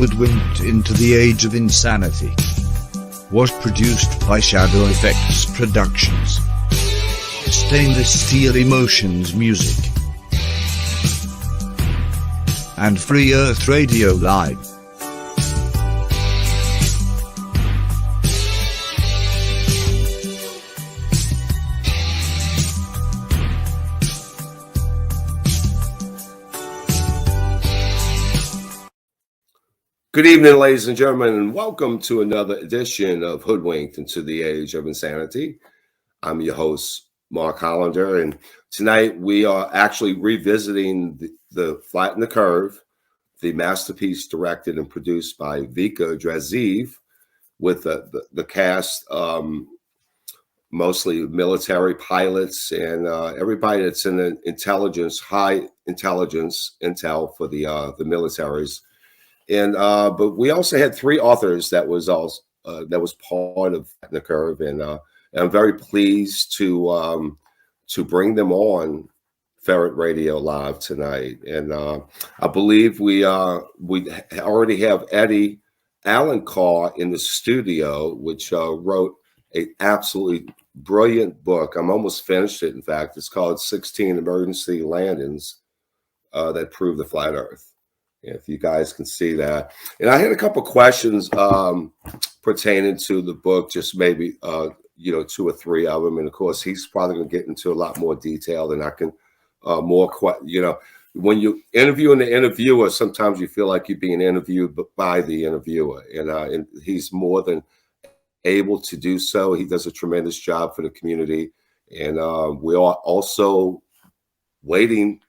Hoodwinked into the Age of Insanity was produced by Shadow Effects Productions. Stainless Steel Emotions Music and Free Earth Radio Live. Good evening, ladies and gentlemen, and welcome to another edition of Hoodwinked into the Age of Insanity. I'm your host, Mark Hollander, and tonight we are actually revisiting the Flatten the Curve, the masterpiece directed and produced by Vika Drazeev, with the cast, mostly military pilots and everybody that's in the intelligence, high intelligence intel for the militaries. And but we also had three authors that was part of the Curve, and I'm very pleased to bring them on Ferret Radio Live tonight. And I believe we already have Eddie Alencar in the studio, which wrote an absolutely brilliant book. I'm almost finished it. In fact, it's called 16 Emergency Landings That Prove the Flat Earth. If you guys can see that. And I had a couple questions pertaining to the book, just maybe, two or three of them. And of course, he's probably going to get into a lot more detail than I can, when you interviewing the interviewer, sometimes you feel like you're being interviewed by the interviewer. And he's more than able to do so. He does a tremendous job for the community. And we are also waiting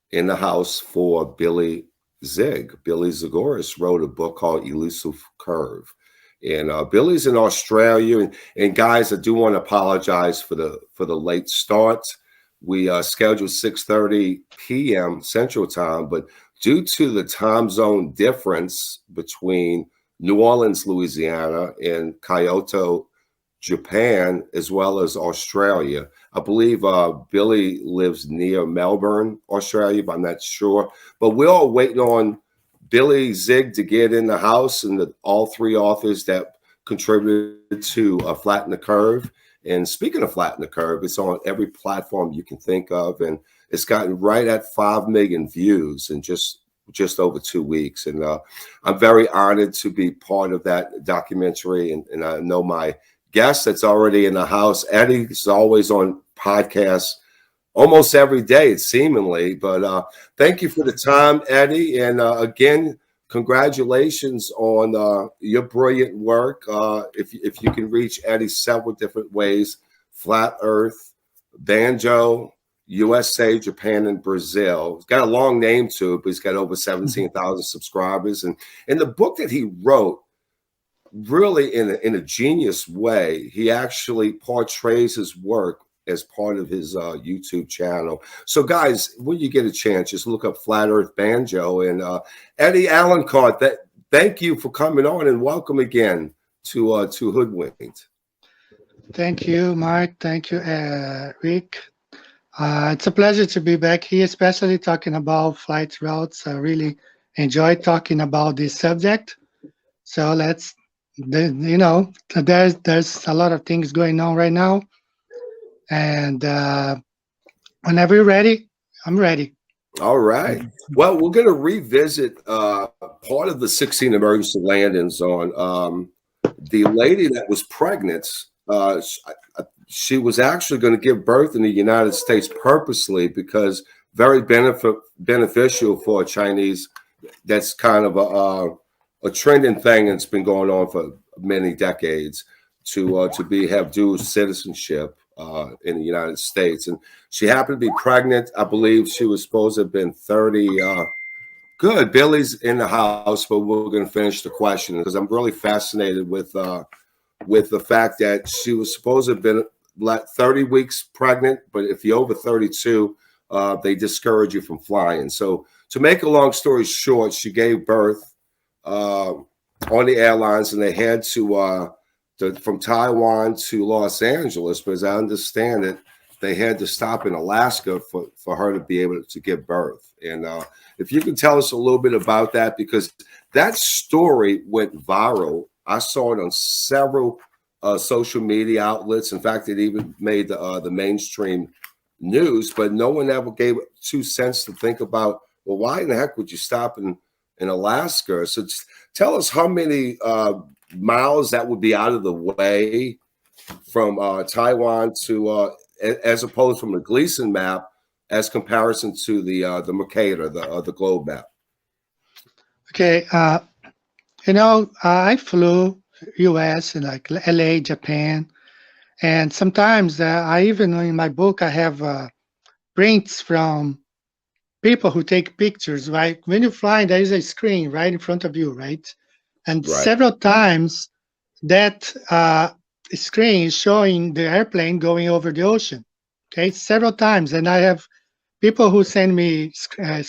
in the house for Billy Zig. Billy Zagoras wrote a book called Elusive Curve. And Billy's in Australia. And guys, I do want to apologize for the late start. We scheduled 6:30 p.m. Central Time, but due to the time zone difference between New Orleans, Louisiana, and Kyoto, Japan, as well as Australia. I believe Billy lives near Melbourne, Australia, but I'm not sure. But we're all waiting on Billy Zig to get in the house, and all three authors that contributed to Flatten the Curve. And speaking of Flatten the Curve, it's on every platform you can think of, and it's gotten right at 5 million views in just over 2 weeks. And I'm very honored to be part of that documentary, and I know my guest that's already in the house. Eddie is always on podcasts almost every day, seemingly. But thank you for the time, Eddie. And again, congratulations on your brilliant work. If you can reach Eddie several different ways: Flat Earth, Banjo, USA, Japan, and Brazil. He's got a long name to it, but he's got over 17,000 subscribers. And in the book that he wrote, really in a genius way, he actually portrays his work as part of his YouTube channel. So guys, when you get a chance, just look up Flat Earth Banjo. And Eddie Alencar, thank you for coming on, and welcome again to Hoodwinked. Thank you, Mark. Thank you, Rick. It's a pleasure to be back here, especially talking about flight routes. I really enjoy talking about this subject. So there's a lot of things going on right now, and whenever you're ready, I'm ready. All right. Well, we're going to revisit part of the 16 emergency landings on the lady that was pregnant. She was actually going to give birth in the United States purposely, because very beneficial for a Chinese. That's kind of a trending thing that's been going on for many decades, to have dual citizenship in the United States. And she happened to be pregnant. I believe she was supposed to have been 30. Good. Billy's in the house, but we're going to finish the question, because I'm really fascinated with the fact that she was supposed to have been 30 weeks pregnant, but if you're over 32, they discourage you from flying. So to make a long story short, she gave birth on the airlines, and they had to from Taiwan to Los Angeles. But as I understand it, they had to stop in Alaska for her to be able to give birth. And if you can tell us a little bit about that, because that story went viral. I saw it on several social media outlets. In fact, it even made the mainstream news, but no one ever gave 2 cents to think about, well, why in the heck would you stop in Alaska? So tell us how many miles that would be out of the way from Taiwan to, as opposed from the Gleason map, as comparison to the Mercator, the globe map. Okay, you know, I flew U.S. and like L.A., Japan, and sometimes I even in my book I have prints from people who take pictures. Right, when you fly, there is a screen right in front of you, right, and Right. several times that screen is showing the airplane going over the ocean. Okay, several times, and I have people who send me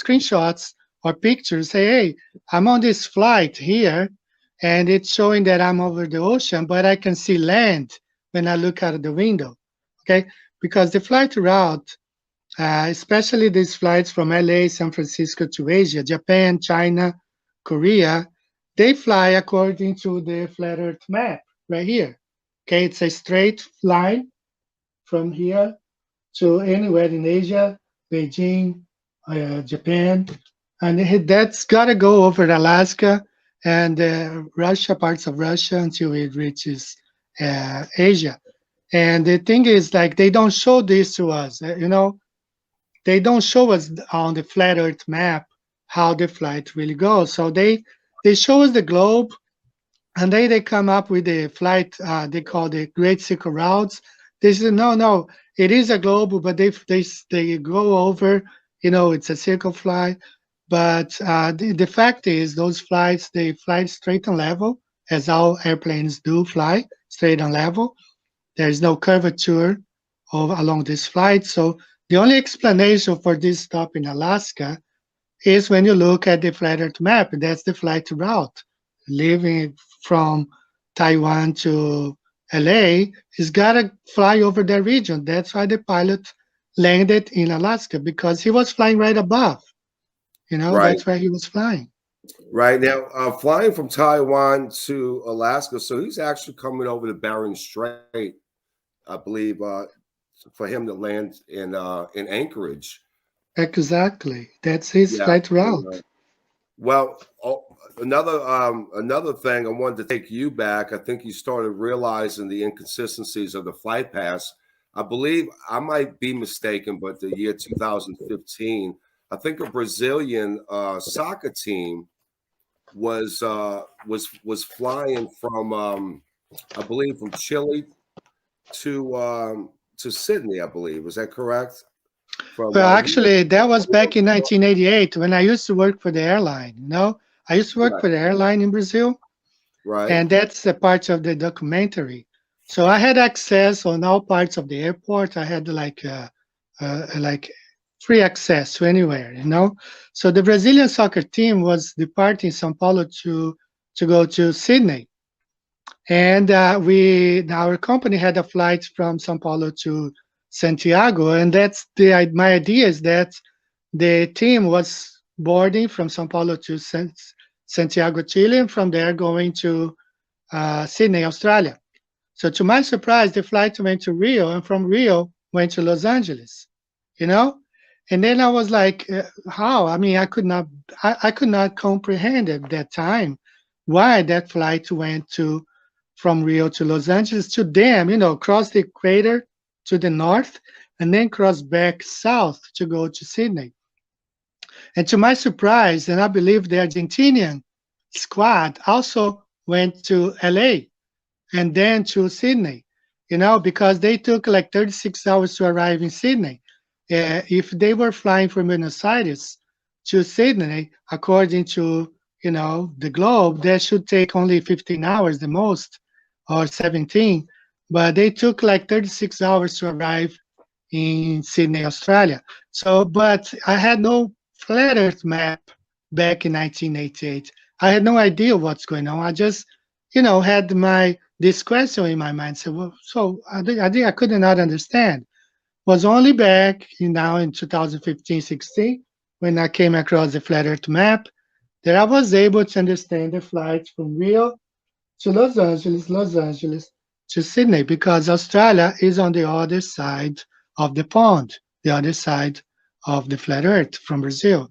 screenshots or pictures. Say, hey, I'm on this flight here, and it's showing that I'm over the ocean, but I can see land when I look out of the window. Okay, because the flight route, especially these flights from LA, San Francisco to Asia, Japan, China, Korea, they fly according to the flat Earth map right here. Okay, it's a straight line from here to anywhere in Asia, Beijing, Japan, and that's got to go over Alaska and Russia, parts of Russia, until it reaches Asia. And the thing is, like, they don't show this to us. You know, they don't show us on the flat Earth map how the flight really goes. So they show us the globe, and they come up with the flight they call the Great Circle Routes. They say no, it is a globe, but they go over. You know, it's a circle flight. But the fact is, those flights they fly straight and level, as all airplanes do fly straight and level. There is no curvature along this flight. So the only explanation for this stop in Alaska is when you look at the flat Earth map. That's the flight route. Leaving from Taiwan to LA, he's got to fly over that region. That's why the pilot landed in Alaska, because he was flying right above. You know, Right. that's where he was flying. Right now, flying from Taiwan to Alaska, so he's actually coming over the Bering Strait, I believe, for him to land in Anchorage. Exactly. That's his Yeah. flight route. Well, another thing I wanted to take you back. I think you started realizing the inconsistencies of the flight pass. I believe I might be mistaken, but the year 2015, I think a Brazilian soccer team was flying from I believe from Chile to Sydney. I believe, is that correct? From Well, actually, that was back in 1988 when I used to work for the airline. You know, I used to work Right. for the airline in Brazil, Right. and that's a part of the documentary. So I had access on all parts of the airport. I had like free access to anywhere, you know. So the Brazilian soccer team was departing São Paulo to go to Sydney, and our company had a flight from São Paulo to Santiago, and that's my idea is that the team was boarding from São Paulo to Santiago, Chile, and from there going to Sydney, Australia. So to my surprise, the flight went to Rio, and from Rio went to Los Angeles. You know, and then I was like, how? I mean, I could not comprehend at that time why that flight went from Rio to Los Angeles to them, you know, cross the equator to the north and then cross back south to go to Sydney. And to my surprise, and I believe the Argentinian squad also went to LA and then to Sydney, you know, because they took like 36 hours to arrive in Sydney. If they were flying from Buenos Aires to Sydney, according to, you know, the globe, that should take only 15 hours the most, or 17. But they took like 36 hours to arrive in Sydney, Australia. So, but I had no flat Earth map back in 1988. I had no idea what's going on. I just, you know, had this question in my mind. So, I could not understand was only back now in 2015-16 when I came across the flat Earth map that I was able to understand the flights from Rio to Los Angeles to Sydney, because Australia is on the other side of the pond, the other side of the flat Earth from Brazil.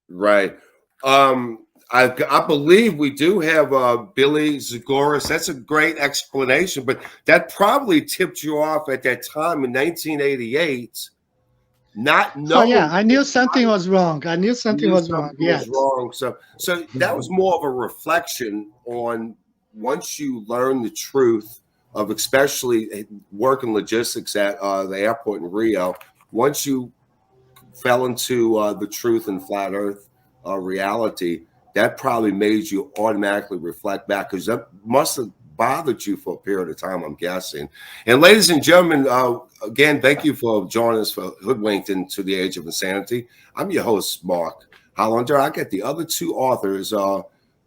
Right. I believe we do have Billy Zagoras. That's a great explanation, but that probably tipped you off at that time in 1988, not Oh knowing yeah, I knew something was wrong. I knew you something knew was wrong. something was Yes. wrong. So that was more of a reflection on once you learn the truth of, especially working logistics at the airport in Rio, once you fell into the truth and flat Earth reality, that probably made you automatically reflect back, because that must have bothered you for a period of time, I'm guessing. And ladies and gentlemen, again, thank you for joining us for Hoodwinked into the Age of Insanity. I'm your host, Mark Hollander. I got the other two authors,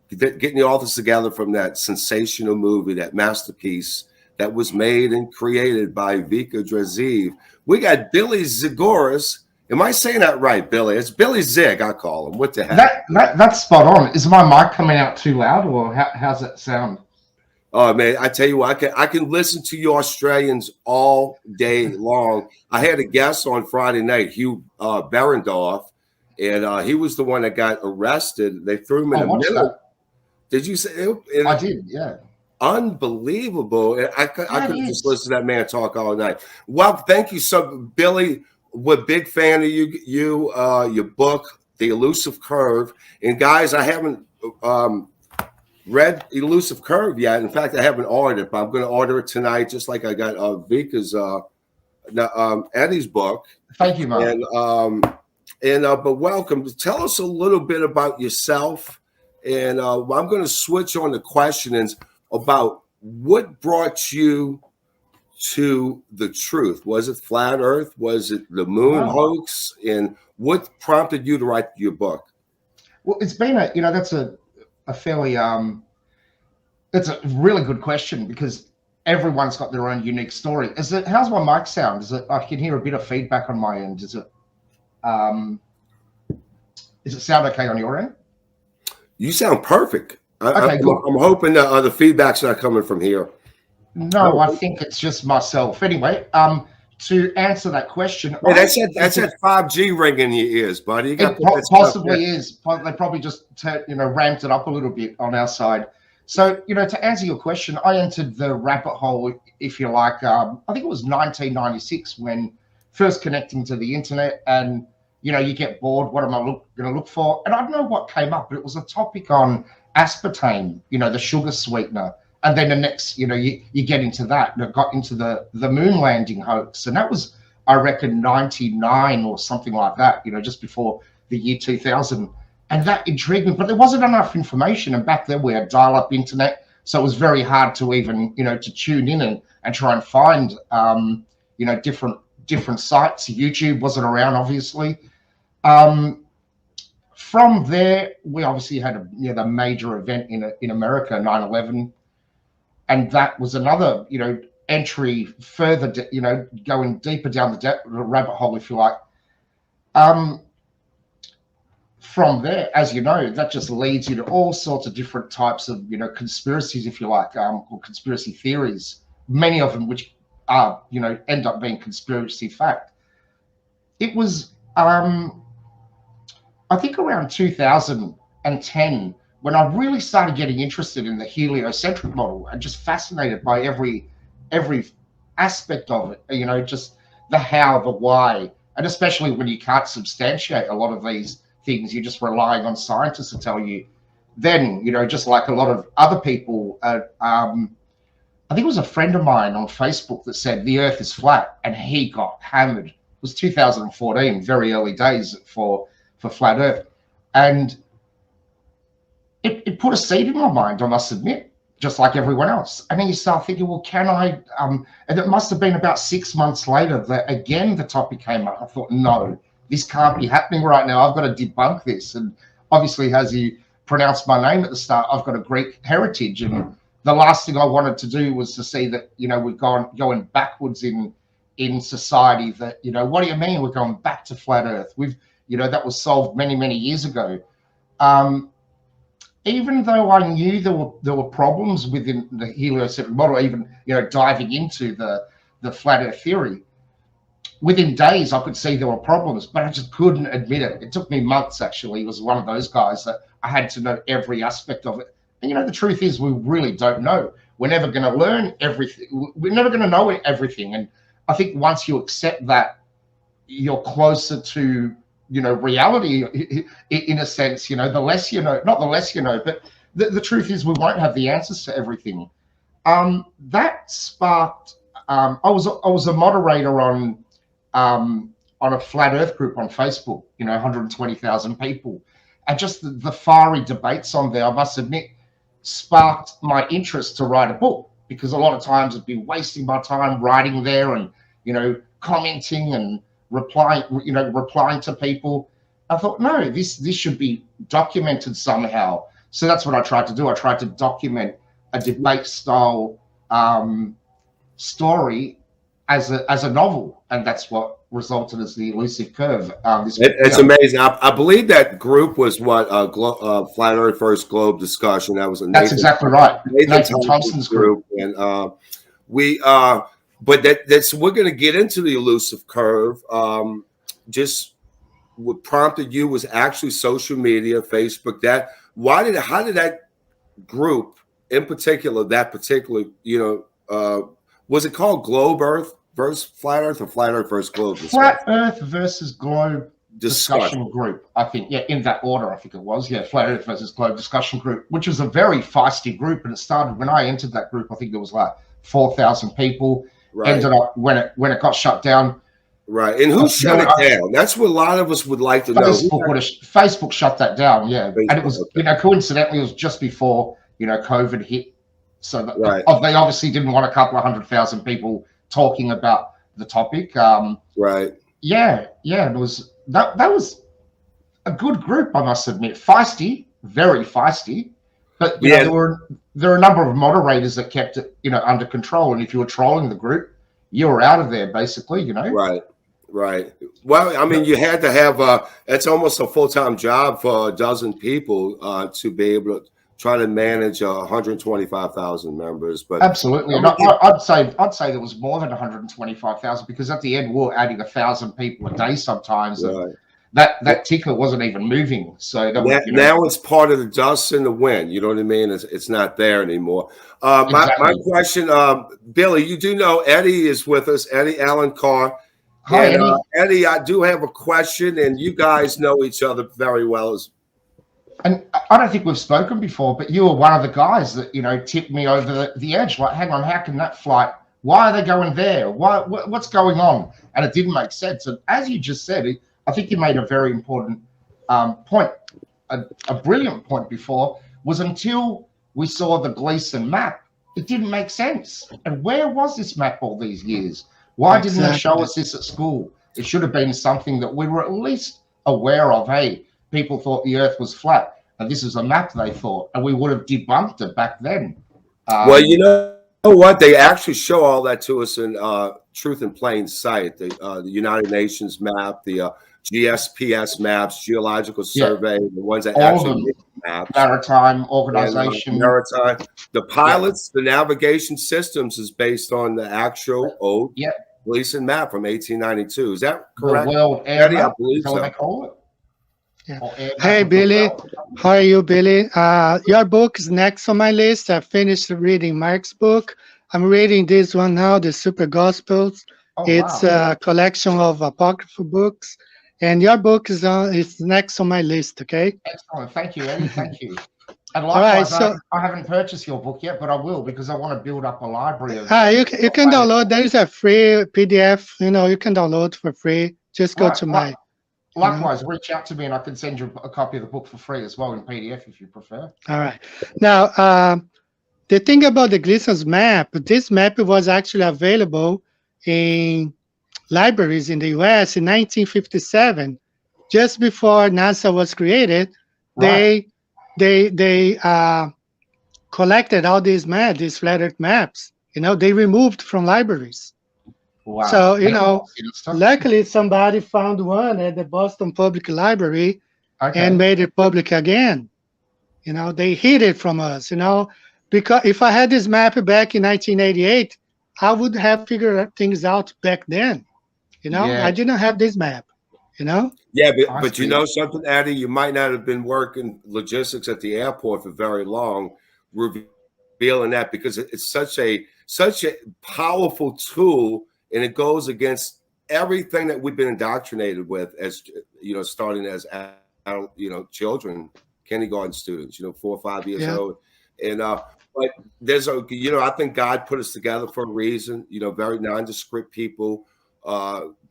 getting the authors together from that sensational movie, that masterpiece that was made and created by Vika Drazeev. We got Billy Zagoras. Am I saying that right, Billy? It's Billy Zig, I call him. What the heck? That's spot on. Is my mic coming out too loud, or how's that sound? Oh man, I tell you what, I can listen to you Australians all day long. I had a guest on Friday night, Hugh Berendorf, and he was the one that got arrested. They threw him in a middle. Did you say? I did, yeah. Unbelievable. I could just listen to that man talk all night. Well, thank you so, Billy. We're a big fan of you, your book, The Elusive Curve. And guys, I haven't read Elusive Curve yet. In fact, I haven't ordered it, but I'm going to order it tonight, just like I got Vika's Eddie's book. Thank you, Mark. But welcome. Tell us a little bit about yourself. And I'm going to switch on the questions about what brought you to the truth. Was it flat Earth? Was it the moon hoax? And what prompted you to write your book? Well, it's been that's a fairly that's a really good question, because everyone's got their own unique story. How's my mic sound? I can hear a bit of feedback on my end. Does it sound okay on your end? You sound perfect. Okay, cool. I'm hoping that the feedback's not coming from here. No, I think it's just myself. Anyway, to answer that question, that's that 5G ring in your ears, buddy. It possibly is. They probably just ramped it up a little bit on our side. So, to answer your question, I entered the rabbit hole, if you like. I think it was 1996 when first connecting to the internet, and you get bored. What am I going to look for? And I don't know what came up, but it was a topic on aspartame, the sugar sweetener. And then the next, you get into that. And it got into the moon landing hoax. And that was, I reckon, 99 or something like that, just before the year 2000. And that intrigued me. But there wasn't enough information. And back then we had dial-up internet. So it was very hard to even, to tune in and try and find, different sites. YouTube wasn't around, obviously. From there, we obviously had the major event in America, 9/11. And that was another, entry further, going deeper down the rabbit hole, if you like. From there, as you know, that just leads you to all sorts of different types of, conspiracies, if you like, or conspiracy theories, many of them which are, end up being conspiracy fact. It was, I think around 2010, when I really started getting interested in the heliocentric model and just fascinated by every aspect of it, just the how, the why, and especially when you can't substantiate a lot of these things, you're just relying on scientists to tell you. Then, just like a lot of other people, I think it was a friend of mine on Facebook that said the Earth is flat, and he got hammered. It was 2014, very early days for flat Earth, and it put a seed in my mind, I must admit, just like everyone else. And then you start thinking, well, can I? And it must have been about 6 months later that again the topic came up. I thought, no, this can't be happening right now. I've got to debunk this. And obviously, as you pronounced my name at the start, I've got a Greek heritage, and the last thing I wanted to do was to see that we're going backwards in in society that, you know, what do you mean we're going back to flat Earth? We've, you know, that was solved many, many years ago. Even though I knew there were problems within the heliocentric model, even, you know, diving into the flat Earth theory, within days I could see there were problems, but I just couldn't admit it. It took me months, actually. It was one of those guys that I had to know every aspect of it. And, you know, the truth is we really don't know. We're never going to learn everything. We're never going to know everything. And I think once you accept that, you're closer to, you know, reality in a sense. You know, the less you know, not the less you know, but the truth is we won't have the answers to everything. That sparked, I was a moderator on a flat Earth group on Facebook, you know, 120,000 people. And just the fiery debates on there, I must admit, sparked my interest to write a book, because a lot of times I'd be wasting my time writing there and, you know, commenting and replying to people. I thought, no, this should be documented somehow. So that's what I tried to do. I tried to document a debate style story as a novel, and that's what resulted as the Elusive Curve. It's amazing. I believe that group was what Flat Earth First Globe discussion. That was that's exactly right. Nathan Thompson's group, and but that's we're going to get into the Elusive Curve. Just what prompted you was actually social media, Facebook. How did that group in particular, you know, was it called Globe Earth versus Flat Earth, or Flat Earth versus Globe? Flat Earth versus Globe discussion group, I think. Yeah, in that order, I think it was. Yeah, Flat Earth versus Globe discussion group, which was a very feisty group, and it started when I entered that group. I think there was like 4,000 people. Right. Ended up when it got shut down. Right, and who shut it down? That's what a lot of us would like to know. Facebook shut that down. Yeah, Facebook, and it was you know, coincidentally it was just before, you know, COVID hit. So that, they obviously didn't want a couple of 100,000 people talking about the topic. Right. Yeah. It was that was a good group, I must admit. Feisty, very feisty. But you know, there were a number of moderators that kept it, you know, under control. And if you were trolling the group, you were out of there, basically. You know. Right. Well, I mean, you had to have it's almost a full-time job for a dozen people to be able to try to manage 125,000 members. But absolutely, and I'd say there was more than 125,000, because at the end we're adding 1,000 people a day sometimes. Right. That ticker wasn't even moving. So now it's part of the dust in the wind. You know what I mean? It's not there anymore. Exactly. My question, Billy, you do know Eddie is with us, Eddie Allen Carr. Hi, and, Eddie. Eddie, I do have a question, and you guys know each other very well. And I don't think we've spoken before, but you were one of the guys that, you know, tipped me over the edge. Like, hang on, how can that flight? Why are they going there? What's going on? And it didn't make sense. And as you just said, I think you made a very important point, a brilliant point before, was until we saw the Gleason map, it didn't make sense. And where was this map all these years? Why didn't they show us this at school? It should have been something that we were at least aware of. Hey, people thought the Earth was flat, and this is a map they thought, and we would have debunked it back then. Well, you know what? They actually show all that to us in Truth in Plain Sight, the United Nations map, the GSPS maps, Geological Survey, the ones that actually make maps. Maritime Organization. Maritime. The pilots, the navigation systems is based on the actual old Gleason map from 1892. Is that correct? The World Air Map? I believe so. What they call it. Yeah. Hey, Billy. How are you, Billy? Your book is next on my list. I finished reading Mark's book. I'm reading this one now, The Super Gospels. It's a collection of apocryphal books. And your book is next on my list, okay? Excellent. Thank you, Eddie. Thank you. And likewise, I haven't purchased your book yet, but I will, because I want to build up a library of... you can download. There is a free PDF. You know, you can download for free. Just go to my... Likewise, reach out to me and I can send you a copy of the book for free as well in PDF if you prefer. All right. Now, the thing about the Gleason's map, this map was actually available in libraries in the US in 1957, just before NASA was created. Right. They collected all these flat Earth maps. You know, they removed from libraries. Wow. So, you And know, stuff. luckily somebody found one at the Boston Public Library and Okay. made it public again. You know, they hid it from us, you know, because if I had this map back in 1988, I would have figured things out back then. You know, Yeah, I didn't have this map, you know? Yeah, I but you see. know something, Addie, you might not have been working logistics at the airport for very long, revealing that because it's such a powerful tool, and it goes against everything that we've been indoctrinated with as you know, starting as children, kindergarten students, 4 or 5 years Yeah. old, and but there's I think God put us together for a reason. Very nondescript people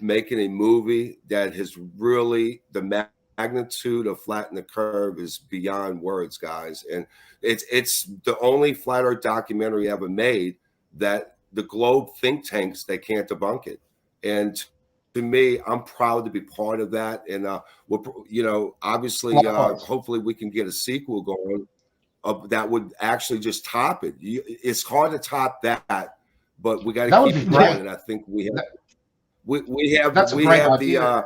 making a movie that has really the magnitude of Flatten the Curve is beyond words, guys. And it's the only flat earth documentary ever made that the globe think tanks, they can't debunk it. And to me, I'm proud to be part of that. And obviously, Likewise. hopefully we can get a sequel going that would actually just top it. It's hard to top that, but we got to That would keep be it great. going. And I think we have That- we have That's a we great have idea.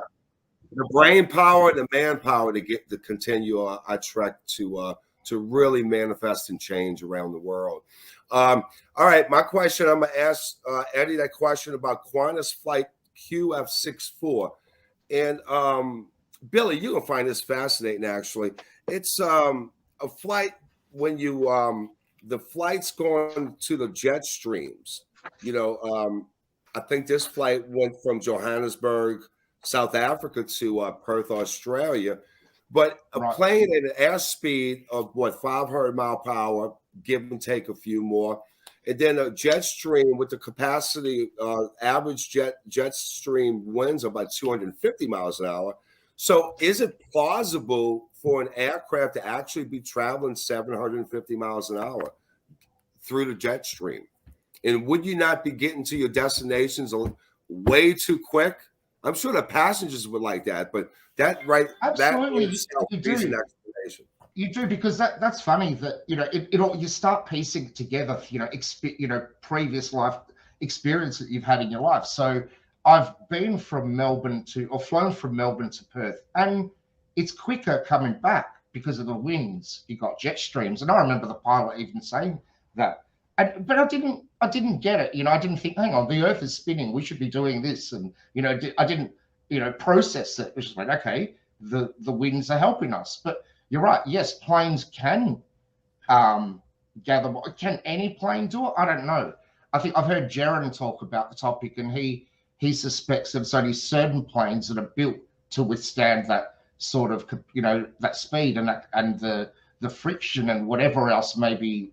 the brain power, the manpower to continue our trek to really manifest and change around the world. All right, my question, I'm gonna ask Eddie that question about Qantas flight QF64, and Billy, you're gonna find this fascinating. Actually, it's a flight when you the flight's going to the jet streams. I think this flight went from Johannesburg, South Africa to Perth, Australia. But a Right. plane at an airspeed of 500 mile per hour, give and take a few more. And then a jet stream with the capacity, average jet stream winds about 250 miles an hour. So is it plausible for an aircraft to actually be traveling 750 miles an hour through the jet stream? And would you not be getting to your destinations way too quick? I'm sure the passengers would like that, but that Absolutely, in itself you is do. an explanation. You do, because that's funny that you start piecing together previous life experience that you've had in your life. So I've been from Melbourne or flown from Melbourne to Perth, and it's quicker coming back because of the winds. You got jet streams, and I remember the pilot even saying that. But I didn't get it. I didn't think, hang on, the Earth is spinning. We should be doing this, and I didn't process it. It was just like, okay, the winds are helping us, but you're right. Yes, planes can gather. Can any plane do it? I don't know. I think I've heard Jaron talk about the topic, and he suspects that it's only certain planes that are built to withstand that sort of that speed and the friction and whatever else maybe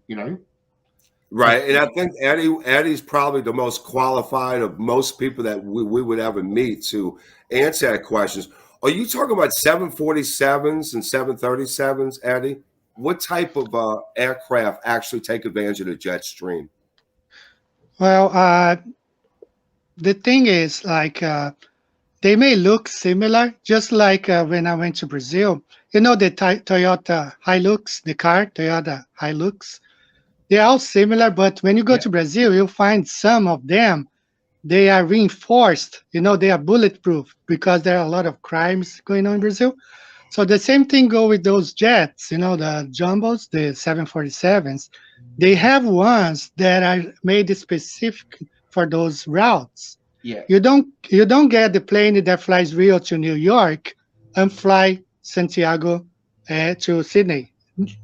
Right, and I think Eddie's probably the most qualified of most people that we would ever meet to answer that questions. Are you talking about 747s and 737s, Eddie? What type of aircraft actually take advantage of the jet stream? Well, the thing is, like, they may look similar, just like when I went to Brazil. You know, the Toyota Hilux, the car, Toyota Hilux. They're all similar, but when you go to Brazil, you'll find some of them, they are reinforced. They are bulletproof because there are a lot of crimes going on in Brazil. So the same thing go with those jets, the jumbos, the 747s. They have ones that are made specific for those routes. Yeah. You don't get the plane that flies Rio to New York and fly Santiago to Sydney.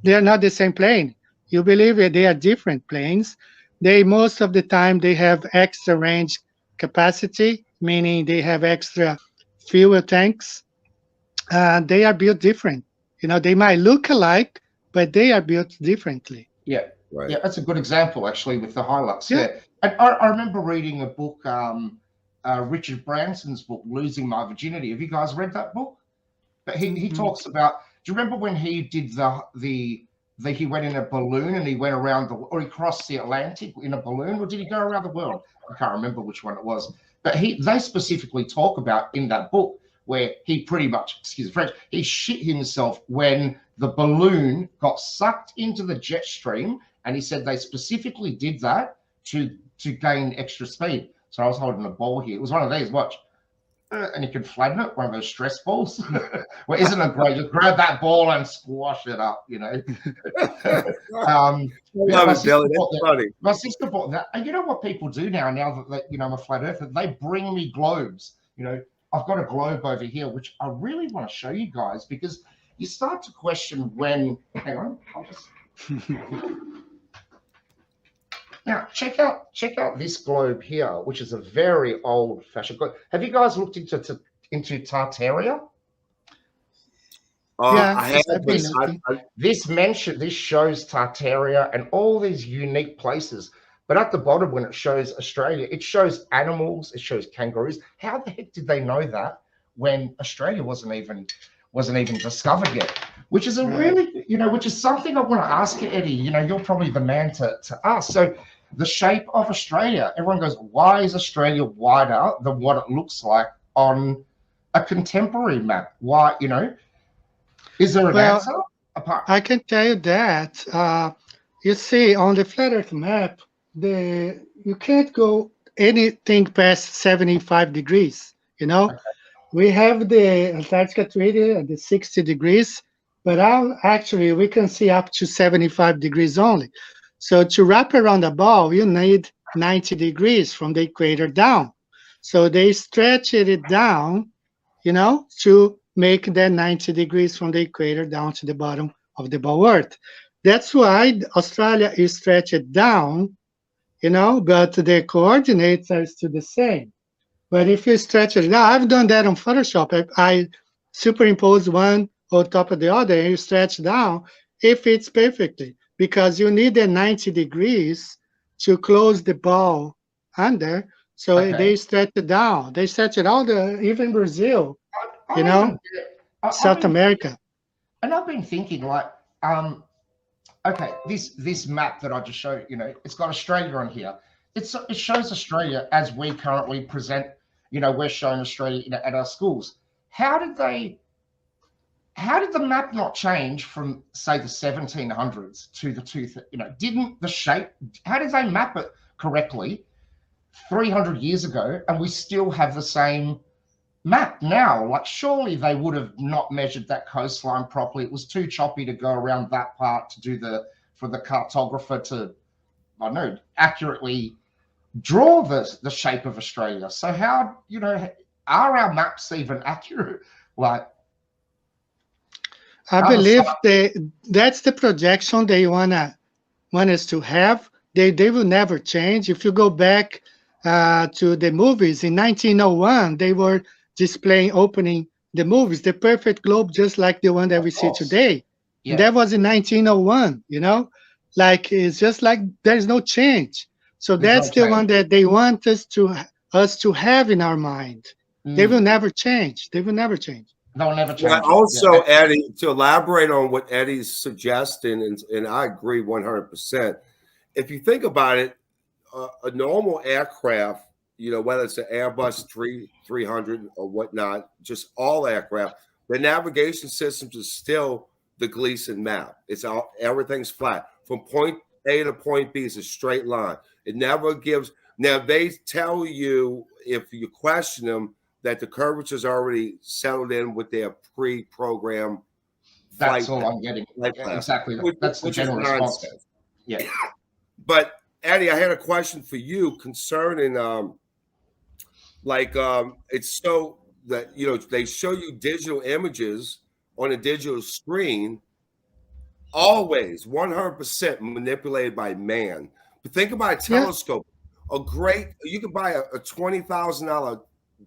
They are not the same plane. You believe it? They are different planes. Most of the time they have extra range capacity, meaning they have extra fuel tanks. They are built different. They might look alike, but they are built differently. Yeah. Right. Yeah, that's a good example actually with the Hilux. Yeah. Yeah. And I remember reading a book, Richard Branson's book, Losing My Virginity. Have you guys read that book? But he talks about, do you remember when he did he went in a balloon and he went around or he crossed the Atlantic in a balloon, or did he go around the world? I can't remember which one it was. But they specifically talk about in that book where he pretty much, excuse the French, he shit himself when the balloon got sucked into the jet stream, and he said they specifically did that to gain extra speed. So I was holding a ball here. It was one of these. Watch. And you can flatten it, one of those stress balls. Well, isn't it great? Just grab that ball and squash it up, you know. Love it, Billy. That's funny. My sister bought that. And you know what people do now that you know, I'm a flat earther, they bring me globes. You know, I've got a globe over here, which I really want to show you guys, because you start to question when, hang on, I'll just now check out this globe here, which is a very old-fashioned globe. Have you guys looked into Tartaria? Yeah, I have. This shows Tartaria and all these unique places. But at the bottom, when it shows Australia, it shows animals, it shows kangaroos. How the heck did they know that when Australia wasn't even discovered yet? Which is a really, you know, which is something I want to ask you, Eddie. You know, you're probably the man to ask. So the shape of Australia, everyone goes, why is Australia wider than what it looks like on a contemporary map? Why, you know, is there an answer? I can tell you that. You see, on the flat Earth map, you can't go anything past 75 degrees, you know? Okay. We have the Antarctica Treaty at the 60 degrees, but actually we can see up to 75 degrees only. So to wrap around the ball, you need 90 degrees from the equator down. So they stretched it down, you know, to make that 90 degrees from the equator down to the bottom of the ball Earth. That's why Australia is stretched down, you know, but the coordinates are still the same. But if you stretch it down, I've done that on Photoshop. I superimpose one on top of the other and you stretch down, it fits perfectly, because you need the 90 degrees to close the ball under. So they stretch it down. They stretch it all, even Brazil, you know, South America. And I've been thinking, like, okay, this map that I just showed, you know, it's got Australia on here. It shows Australia as we currently present, you know, we're showing Australia, you know, at our schools. How did the map not change from, say, the 1700s to the you know, didn't the shape, how did they map it correctly 300 years ago and we still have the same map now? Like, surely they would have not measured that coastline properly. It was too choppy to go around that part to do for the cartographer to, I don't know, accurately draw the shape of Australia. So how, you know, are our maps even accurate? Like, I believe that's the projection they want us to have. They will never change. If you go back to the movies in 1901, they were opening the movies, the perfect globe, just like the one that we see today. Yeah. And that was in 1901, you know, like, it's just like there's no change. So that's the one that they want us to have in our mind. They will never change. They will never change. They'll never change. Yeah, also, Eddie, to elaborate on what Eddie's suggesting, and I agree 100%. If you think about it, a normal aircraft, you know, whether it's an Airbus 300 or whatnot, just all aircraft, the navigation systems is still the Gleason map. Everything's flat. From point A to point B is a straight line. It never gives. Now, they tell you, if you question them, that the curvature's already settled in with their pre-programmed flight. That's all I'm getting. Exactly. That's the general response. Yeah. But Eddie, I had a question for you concerning it's so that, you know, they show you digital images on a digital screen, always 100% manipulated by man. But think about a telescope. You can buy a $20,000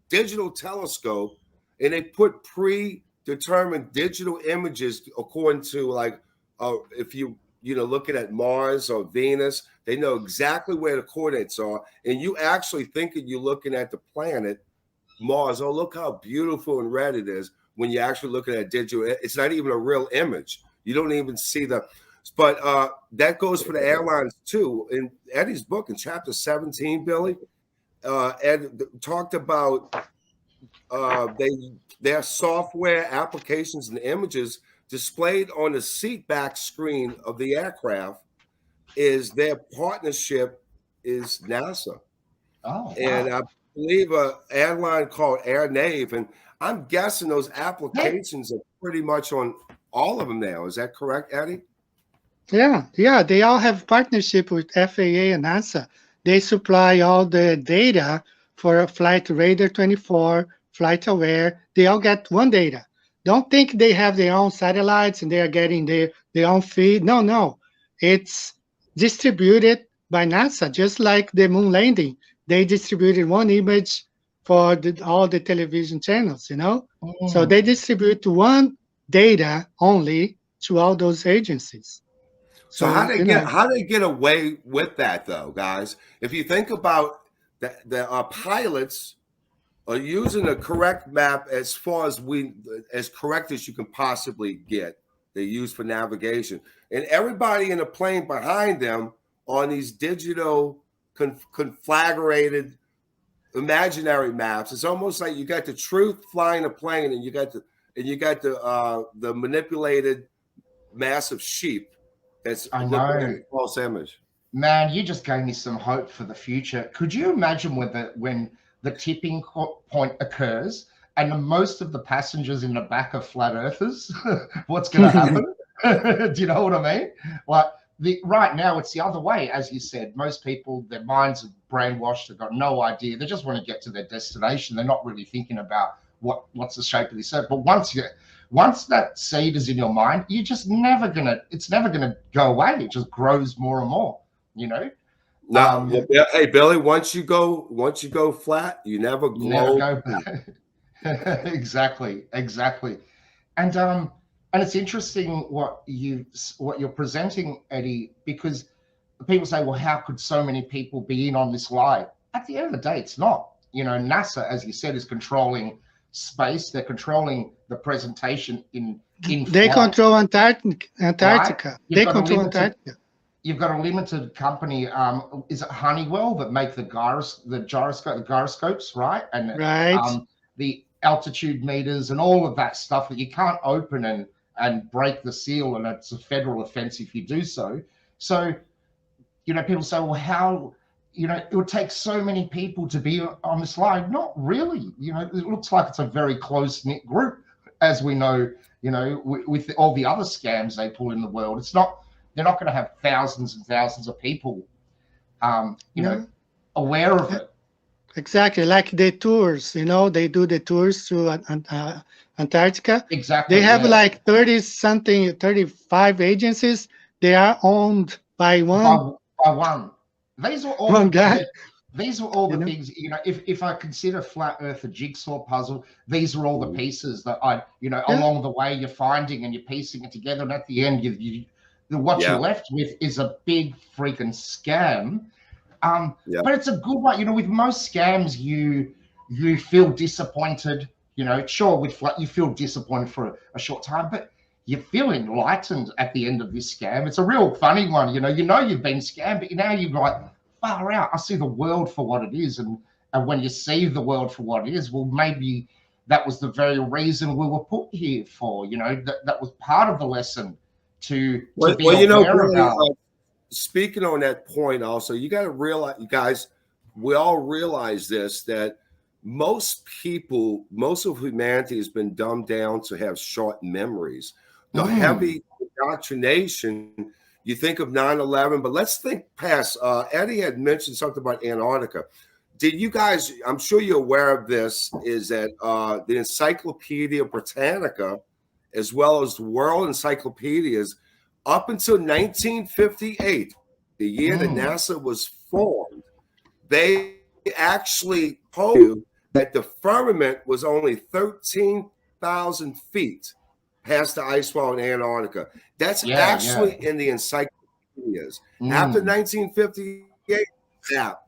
digital telescope, and they put predetermined digital images according to, like, if you know, looking at Mars or Venus, they know exactly where the coordinates are, and you actually thinking you're looking at the planet Mars. Oh, look how beautiful and red it is. When you're actually looking at digital, it's not even a real image. You don't even see but that goes for the airlines too. In Eddie's book, in chapter 17, Billy, Ed talked about their software applications and images displayed on the seat back screen of the aircraft is their partnership is NASA. Oh, and wow. I believe a airline called Air Nave, and I'm guessing those applications are pretty much on all of them now. Is that correct, Eddie? Yeah, they all have partnership with FAA and NASA. They supply all the data for Flight Radar 24, Flight Aware. They all get one data. Don't think they have their own satellites and they are getting their own feed. No, no. It's distributed by NASA, just like the moon landing. They distributed one image for all the television channels, you know? So they Mm. distribute one data only to all those agencies. So So, you know, how they get away with that though, guys? If you think about the pilots are using the correct map as far as correct as you can possibly get. They use for navigation, and everybody in the plane behind them on these digital conflagrated imaginary maps. It's almost like you got the truth flying a plane, and you got the manipulated massive sheep that's I looking at know. the false image. Man, you just gave me some hope for the future. Could you imagine when the tipping point occurs and most of the passengers in the back are flat earthers? What's going to happen? Do you know what I mean? Like right now, it's the other way. As you said, most people, their minds are brainwashed. They've got no idea. They just want to get to their destination. They're not really thinking about what's the shape of this earth. But once that seed is in your mind, you're just it's never gonna go away. It just grows more and more. You know, Now, hey Billy, once you go flat, you never you never glow. go back. Exactly, and it's interesting what you're presenting, Eddie, because people say, well, how could so many people be in on this lie? At the end of the day, it's not. You know, NASA, as you said, is controlling space. They're controlling the presentation in they flight, control right? Antarctica. They control Antarctica. You've got a limited company. Is it Honeywell that make the gyroscopes, right? And Right. the altitude meters and all of that stuff that you can't open and break the seal, and it's a federal offense if you do so. So, you know, people say, well, how, you know, it would take so many people to be on this line. Not really. You know, it looks like it's a very close-knit group, as we know, you know, with all the other scams they pull in the world. It's not, they're not going to have thousands and thousands of people, you know, aware of it. Exactly, like the tours, you know, they do the tours to Antarctica. Exactly. They have like 30-something, 35 agencies. They are owned by one. By one. These are all One guy. These are all the things, you know, if I consider Flat Earth a jigsaw puzzle, these are all the pieces that you know, along the way you're finding and you're piecing it together. And at the end, what you're left with is a big freaking scam. But it's a good one. You know, with most scams, you feel disappointed. You know, sure, with you feel disappointed for a short time, but you feel enlightened at the end of this scam. It's a real funny one. You know you've been scammed, but now you're like, far out. I see the world for what it is, and when you see the world for what it is, well, maybe that was the very reason we were put here for. You know, that was part of the lesson to be aware about. Speaking on that point, also, you got to realize, you guys, we all realize this, that most of humanity has been dumbed down to have short memories. The heavy indoctrination, you think of 9/11, but let's think past. Eddie had mentioned something about Antarctica. Did you guys, I'm sure you're aware of this, is that the Encyclopedia Britannica, as well as the world encyclopedias, up until 1958, the year that NASA was formed, they actually told you that the firmament was only 13,000 feet past the ice wall in Antarctica. That's actually in the encyclopedias. After 1958,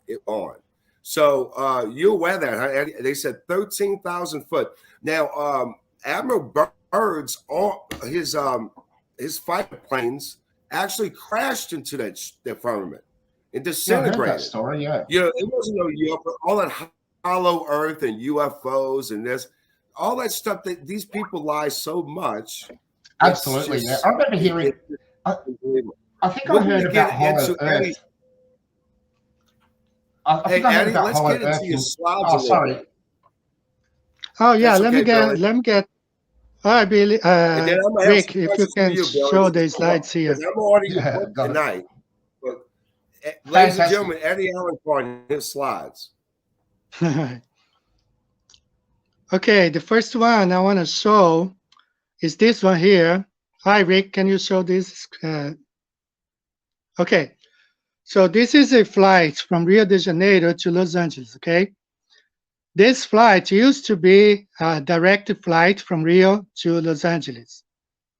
it on. So you're aware that, huh? They said 13,000 foot. Now, Admiral Byrd's, his fighter planes actually crashed into that firmament and disintegrated. I heard that story, You know, it wasn't no UFO, all that hollow earth and UFOs and this, all that stuff that these people lie so much. Absolutely, I remember hearing. I think I heard about hollow earth. I Hey, think I heard Eddie, about let's hollow get into your earthing. slides a Oh, little sorry. bit. Oh yeah, That's okay, Billy. let me get. All right, Billy, And then I'm gonna have some Rick, if you questions for can you, Billy, show the slides because here. I'm already Yeah, booked got it. tonight. But ladies and Fantastic. gentlemen, Eddie Allen, his slides. Okay, the first one I want to show is this one here. Hi, Rick, can you show this? Okay, so this is a flight from Rio de Janeiro to Los Angeles, okay? This flight used to be a direct flight from Rio to Los Angeles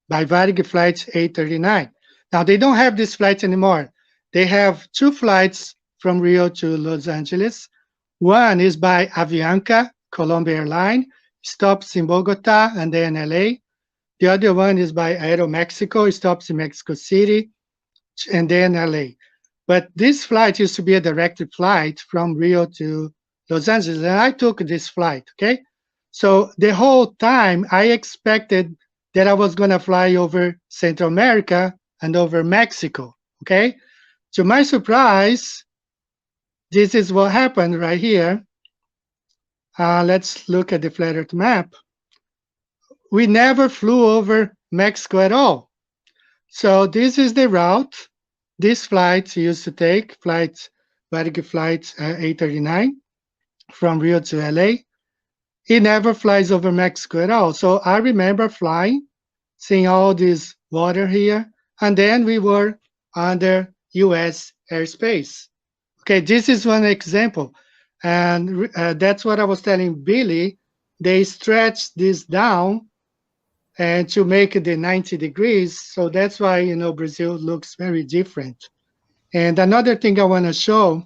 by Varig Flight 839. Now, they don't have this flight anymore. They have two flights from Rio to Los Angeles. One is by Avianca, Colombia Airline, stops in Bogota and then LA. The other one is by Aeromexico, stops in Mexico City and then LA. But this flight used to be a direct flight from Rio to Los Angeles, and I took this flight, okay? So the whole time I expected that I was gonna fly over Central America and over Mexico, okay? To my surprise, this is what happened right here. Let's look at the flat Earth map. We never flew over Mexico at all. So this is the route this flight used to take, Varig Flight 839 from Rio to LA. It never flies over Mexico at all. So I remember flying, seeing all this water here, and then we were under US airspace. Okay, this is one example. And that's what I was telling Billy. They stretched this down and to make it the 90 degrees. So that's why, you know, Brazil looks very different. And another thing I want to show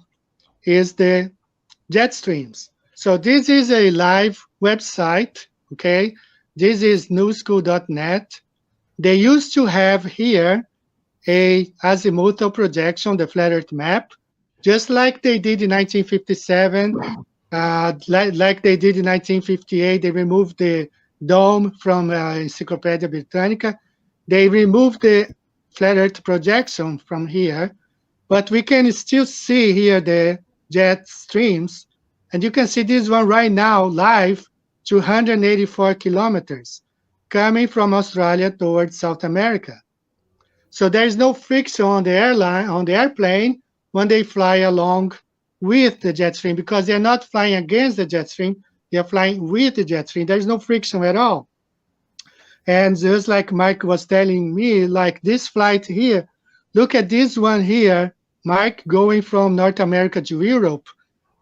is the jet streams. So this is a live website, okay? This is newschool.net. They used to have here a azimuthal projection, the flat Earth map, just like they did in 1957, like they did in 1958. They removed the dome from Encyclopedia Britannica. They removed the flat Earth projection from here, but we can still see here the jet streams. And you can see this one right now live, 284 kilometers, coming from Australia towards South America. So there is no friction on the airplane when they fly along with the jet stream, because they're not flying against the jet stream, they're flying with the jet stream. There's no friction at all. And just like Mike was telling me, like this flight here, look at this one here, Mike, going from North America to Europe.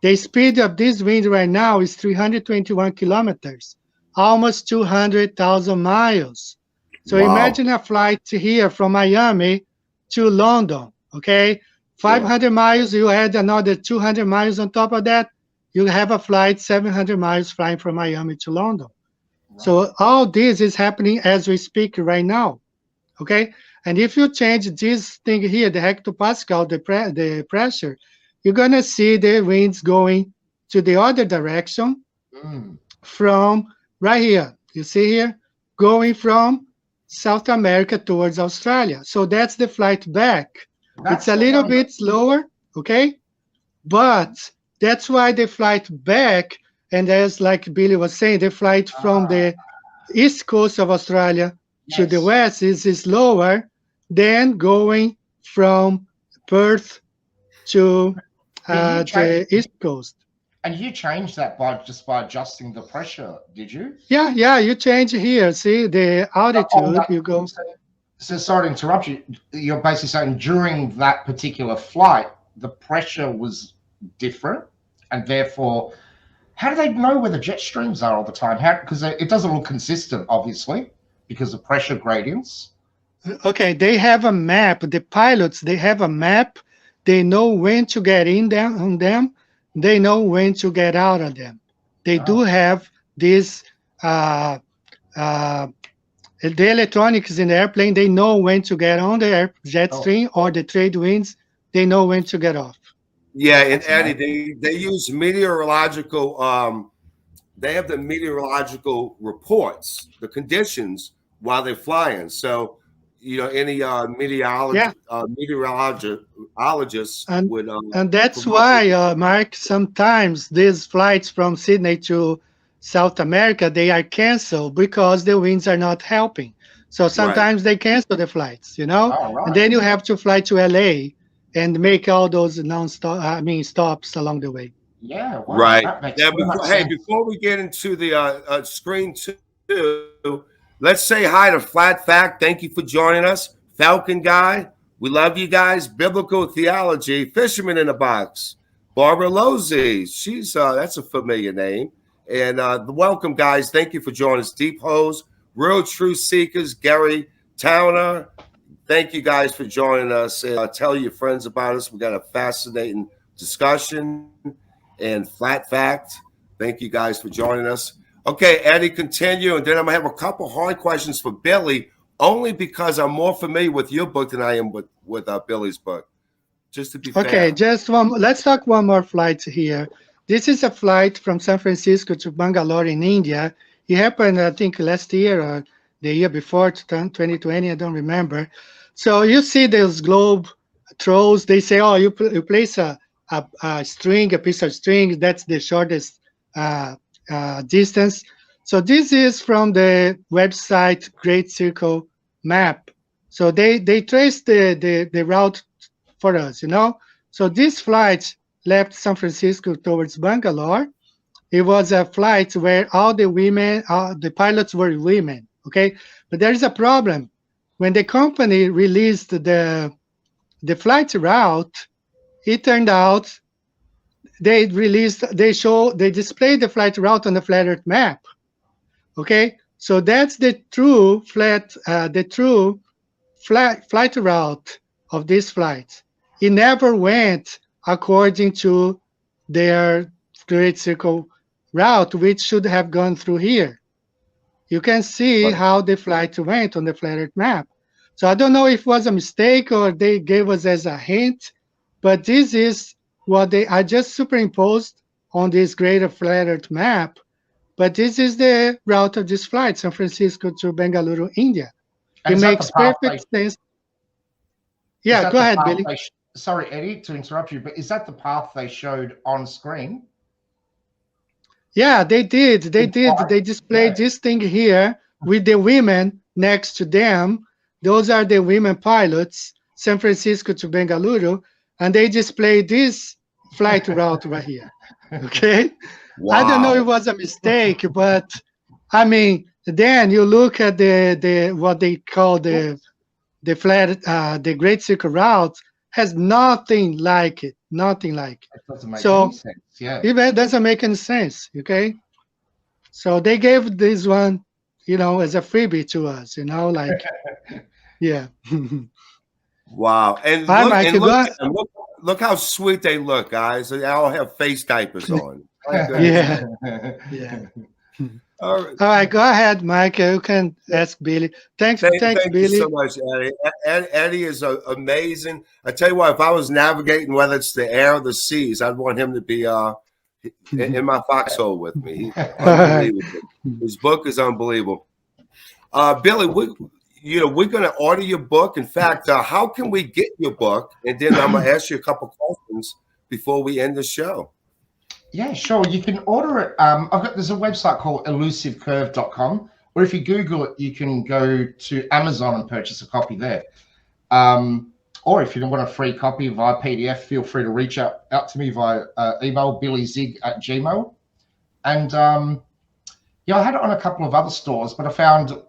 The speed of this wind right now is 321 kilometers, almost 200,000 miles. So Wow. imagine a flight here from Miami to London, okay? 500 miles, you add another 200 miles on top of that, you have a flight 700 miles flying from Miami to London. Right. So all this is happening as we speak right now, okay? And if you change this thing here, the hectopascal, the pressure, you're gonna see the winds going to the other direction from right here. You see here, going from South America towards Australia. So that's the flight back. It's a little bit slower, okay? But that's why the flight back, and as like Billy was saying, the flight from the east coast of Australia to the west is lower than going from Perth to the east coast. And you changed that by adjusting the pressure, did you? Yeah, you change here. See the altitude, you go. So sorry to interrupt you. You're basically saying during that particular flight, the pressure was different, and therefore, how do they know where the jet streams are all the time? How, because it doesn't look consistent, obviously, because of pressure gradients. Okay, they have a map. The pilots, they have a map. They know when to get in them on them. They know when to get out of them. They do have this. The electronics in the airplane, they know when to get on the jet stream or the trade winds. They know when to get off. Yeah, and Eddie, they use meteorological. They have the meteorological reports, the conditions while they're flying. So any meteorologists and would and that's promote why, it. Mark, sometimes these flights from Sydney to South America, they are canceled because the winds are not helping. So Right. sometimes they cancel the flights, you know, Oh, and right. then you have to fly to LA and make all those non-stop, stops along the way. Yeah, wow, Right. that makes Now, so much sense. before we get into the screen two, let's say hi to Flat Fact. Thank you for joining us. Falcon Guy, we love you guys. Biblical Theology, Fisherman in a Box. Barbara Losey, she's that's a familiar name. And welcome, guys. Thank you for joining us. Deep Hose, Real Truth Seekers, Gary Towner. Thank you guys for joining us. Tell your friends about us. We got a fascinating discussion. And Flat Fact, thank you guys for joining us. Okay, Eddie, continue, and then I'm gonna have a couple hard questions for Billy, only because I'm more familiar with your book than I am with Billy's book. Just to be Okay, fair. just one. Let's talk one more flight here. This is a flight from San Francisco to Bangalore in India. It happened, I think, last year or the year before, 2020. I don't remember. So you see those globe throws. They say, oh, you place a string, a piece of string. That's the shortest distance. So this is from the website Great Circle Map. So they trace the route for us, you know. So this flight left San Francisco towards Bangalore. It was a flight where all the women, the pilots were women, okay? But there is a problem. When the company released the flight route, it turned out they displayed the flight route on the flat Earth map, okay? So that's the true flight route of this flight. It never went according to their Great Circle route, which should have gone through here. You can see how the flight went on the flat Earth map. So I don't know if it was a mistake or they gave us as a hint, but this is what I just superimposed on this greater flat Earth map. But this is the route of this flight, San Francisco to Bengaluru, India. And It is that the makes path perfect sense. is Yeah, that go the ahead, path Billy. sorry, Eddie, to interrupt you, but is that the path they showed on screen? Yeah, they did. They did. They displayed this thing here with the women next to them. Those are the women pilots, San Francisco to Bengaluru, and they displayed this flight route right here. Okay. Wow. I don't know if it was a mistake, but I mean, then you look at the what they call the Great Circle route has nothing like it. Nothing like it. It doesn't make So any sense. Yeah. it doesn't make any sense. Okay. So they gave this one, as a freebie to us, like, yeah. Wow. And Hi, look Mike. and You look, got, and look how sweet they look, guys. They all have face diapers on. My goodness. yeah, yeah. All right. All right, go ahead, Mike. You can ask Billy. Thanks, Thank you Billy. so much, Eddie. Eddie is amazing. I tell you what, if I was navigating, whether it's the air or the seas, I'd want him to be in my foxhole with me. Unbelievable. His book is unbelievable. Billy, we're going to order your book. In fact, how can we get your book? And then I'm going to ask you a couple questions before we end the show. Yeah, sure. You can order it. There's a website called elusivecurve.com, or if you Google it, you can go to Amazon and purchase a copy there. Or if you don't want a free copy via PDF, feel free to reach out to me via email, billyzig@gmail. And I had it on a couple of other stores, but I found,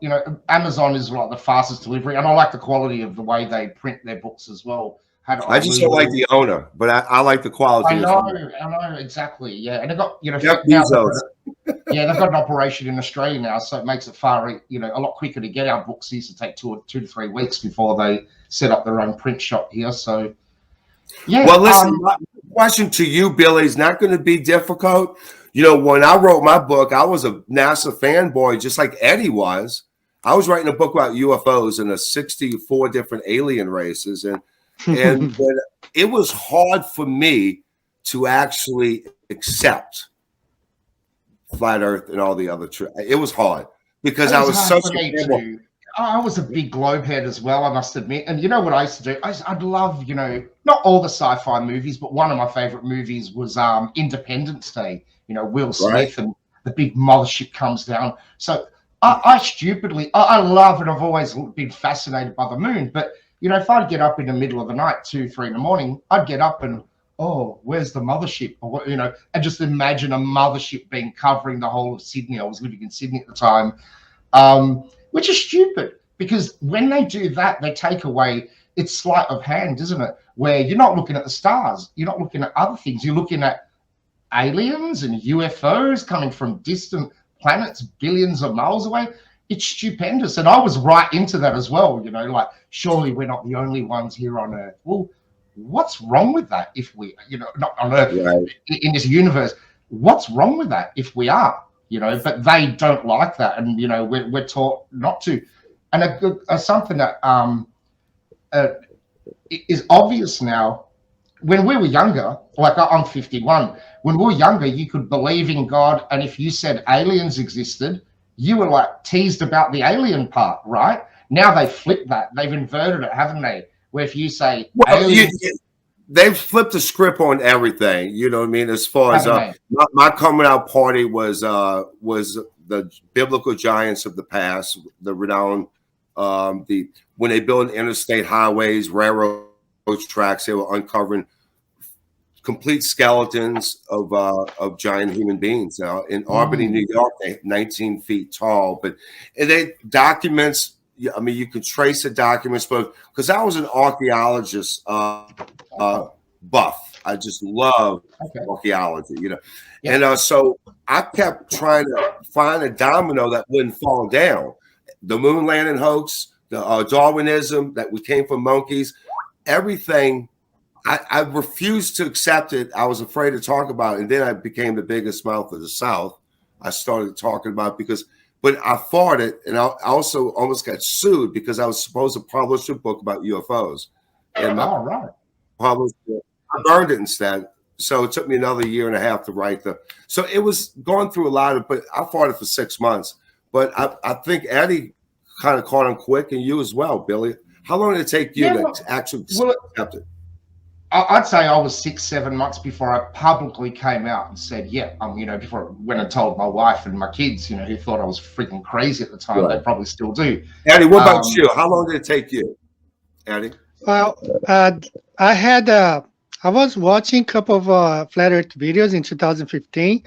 Amazon is like the fastest delivery, and I like the quality of the way they print their books as well. I just don't like the owner, but I like the quality. I know, exactly. Yeah, and they've got, Jeff now Bezos. they've got an operation in Australia now, so it makes it far, a lot quicker to get our books. It used to take 2 to 3 weeks before they set up their own print shop here. So, yeah. Well, listen, my question to you, Billy, is not going to be difficult. When I wrote my book, I was a NASA fanboy, just like Eddie was. I was writing a book about UFOs and 64 different alien races, and it was hard for me to actually accept flat Earth and all the other. It was hard because I was such a fanboy. I was a big globe head as well, I must admit. And you know what I used to do? I'd love, not all the sci-fi movies, but one of my favorite movies was Independence Day. Will Smith and the big mothership comes down. So I stupidly, I love, and I've always been fascinated by the moon. But, if I'd get up in the middle of the night, 2, 3 in the morning, I'd get up and, oh, where's the mothership? Or, and just imagine a mothership being covering the whole of Sydney. I was living in Sydney at the time. Which is stupid, because when they do that, they take away its sleight of hand, isn't it? Where you're not looking at the stars, you're not looking at other things, you're looking at aliens and UFOs coming from distant planets, billions of miles away. It's stupendous. And I was right into that as well, like, surely we're not the only ones here on Earth. Well, what's wrong with that if we, not on Earth, in this universe, what's wrong with that if we are? But they don't like that, and we're taught not to. And something that is obvious now. When we were younger, like I'm 51, when we were younger, you could believe in God, and if you said aliens existed, you were like teased about the alien part, right? Now they flipped that; they've inverted it, haven't they? Where if you say aliens. They've flipped the script on everything, you know what I mean? As far as my coming out party was the biblical giants of the past, the renowned when they built interstate highways, railroad tracks, they were uncovering complete skeletons of giant human beings. Now in Albany, New York, they're 19 feet tall, and they documents. I mean, you can trace the documents, but because I was an archaeologist buff, I just love archaeology, and so I kept trying to find a domino that wouldn't fall down. The moon landing hoax, the Darwinism, that we came from monkeys, everything. I refused to accept it. I was afraid to talk about it, and then I became the biggest mouth of the South. I started talking about it but I fought it, and I also almost got sued because I was supposed to publish a book about UFOs. And I burned it instead. So it took me another 1.5 years to write so it was going through a lot of, but I fought it for 6 months. But I think Eddie kind of caught on quick, and you as well, Billy. How long did it take you to actually accept it? I'd say I was 6, 7 months before I publicly came out and said, before I went and told my wife and my kids, who thought I was freaking crazy at the time. Right. They probably still do. Eddie, what about you? How long did it take you, Eddie? Well, I was watching a couple of Flat Earth videos in 2015.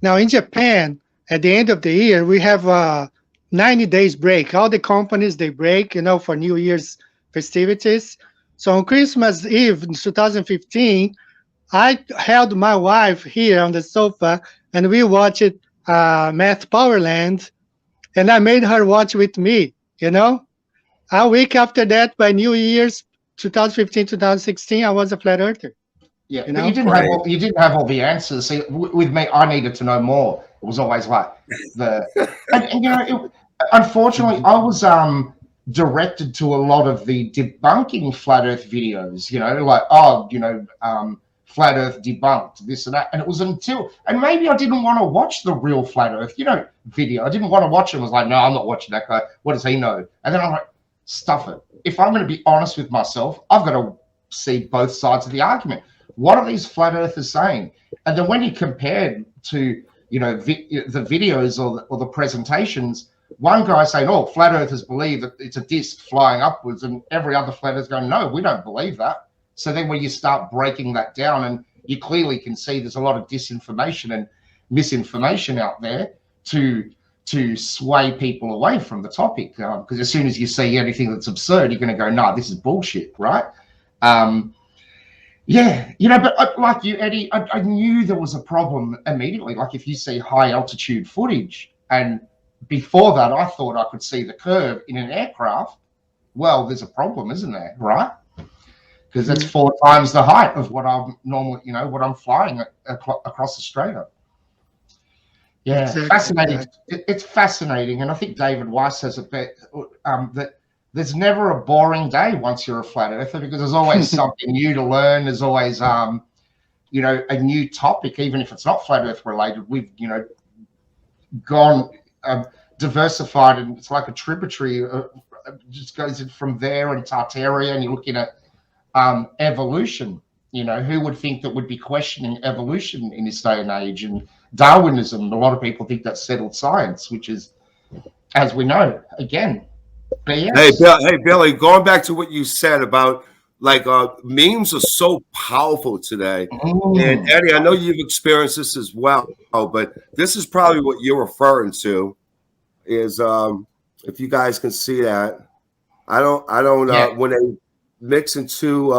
Now in Japan, at the end of the year, we have a 90 days break. All the companies, they break, for New Year's festivities. So on Christmas Eve in 2015, I held my wife here on the sofa, and we watched Math Powerland, and I made her watch with me, A week after that, by New Year's 2015, 2016, I was a flat earther. Yeah, but you didn't have all the answers. See, with me, I needed to know more. It was always like unfortunately, I was directed to a lot of the debunking flat Earth videos. Flat Earth debunked this and that, and it was and maybe I didn't want to watch the real flat Earth, video. I didn't want to watch it. I was like, no, I'm not watching that guy. What does he know? And then I'm like, stuff it. If I'm going to be honest with myself, I've got to see both sides of the argument. What are these flat earthers saying? And then when you compared to, the videos or the presentations, one guy saying, oh, flat earthers believe that it's a disc flying upwards, and every other flat earther going, no, we don't believe that. So then when you start breaking that down, and you clearly can see there's a lot of disinformation and misinformation out there to sway people away from the topic, because as soon as you see anything that's absurd, you're going to go, no, this is bullshit, right? But like you, Eddie, I knew there was a problem immediately. Like if you see high altitude footage, and before that, I thought I could see the curve in an aircraft. Well, there's a problem, isn't there, right? Because that's 4 times the height of what I'm normally, what I'm flying across Australia. Yeah, exactly. Fascinating. It's fascinating, and I think David Weiss says it that there's never a boring day once you're a flat earther, because there's always something new to learn. There's always, a new topic, even if it's not flat earth related. We've, gone diversified, and it's like a tributary just goes in from there, and Tartaria, and you're looking at evolution. You know, who would think that would be questioning evolution in this day and age? And Darwinism, a lot of people think that's settled science, which is, as we know, again, BS. Hey, Billy, going back to what you said about like memes are so powerful today. And Eddie, I know you've experienced this as well, but this is probably what you're referring to is if you guys can see that. I don't when they mix into